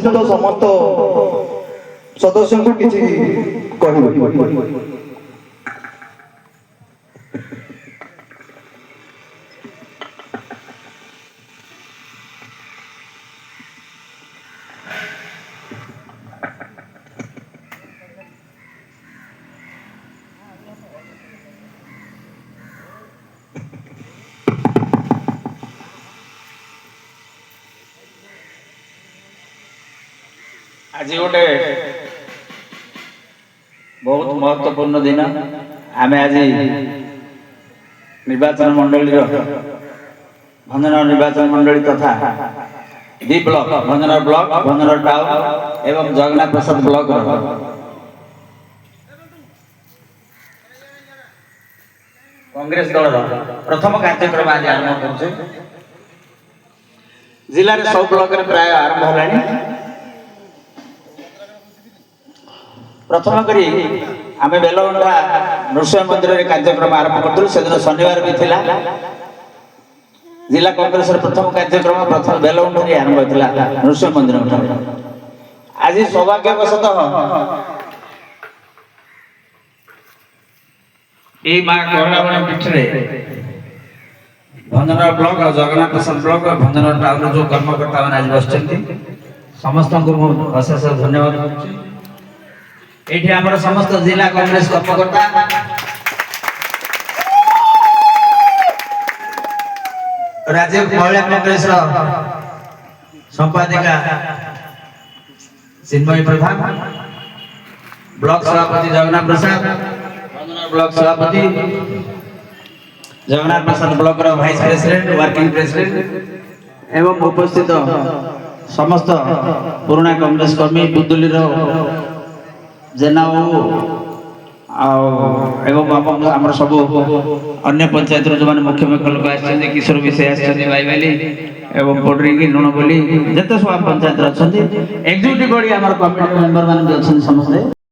उपस्थित समस्त सदस्य को किसी कहबे। आज गोटे बहुत महत्वपूर्ण दिन आम आज निर्वाचन मंडल भंजनगर निर्वाचन मंडल तथा the block Bhanjanagar block Bhanjanagar town एवं जगन्नाथ प्रसाद ब्लॉक कांग्रेस दल प्रथम कार्यक्रम आज आरंभ कर जिले में सब ब्लॉक प्राय आरंभ है। प्रथम करी आमे बेलवंडा नृसिंह मंदिर रे कार्यक्रम आरंभ करथुल। से दिन शनिवार भी थिला। जिला कांग्रेस रे प्रथम कार्यक्रम प्रथम बेलवंडा रे आरंभ होइतिला नृसिंह मंदिर रे। आज सौभाग्यवशतः ए मा कोरावण पीठ रे भंजनगर ब्लॉक और जगन्नाथ प्रसाद ब्लॉक और भंजनगर टाउन जो कर्मकर्ता माने आज बसचंती समस्त को अशेष धन्यवाद देछि। एठी हमर समस्त जिला कांग्रेस कर्मकर्ता राज्य महिला कांग्रेस संपादिका चिन्मयी प्रधान ब्लॉक सभापति जगन्नाथ प्रसाद ब्लॉक सभापति Jagannath Prasad block vice president working president एवं उपस्थित समस्त पुराना कांग्रेस कर्मी बुदुली जेना एवं आम सब अन्य पंचायत जो मैंने मुख्य मुख्य लोक आसछन्ति किशोर विषय आसछन्ति भाईबाली एवं पोडरिंगी लुणबोली जते सब पंचायत अच्छा एग्जीक्यूटिव बॉडी आम कमिटी मेंबर मैंने समस्ते।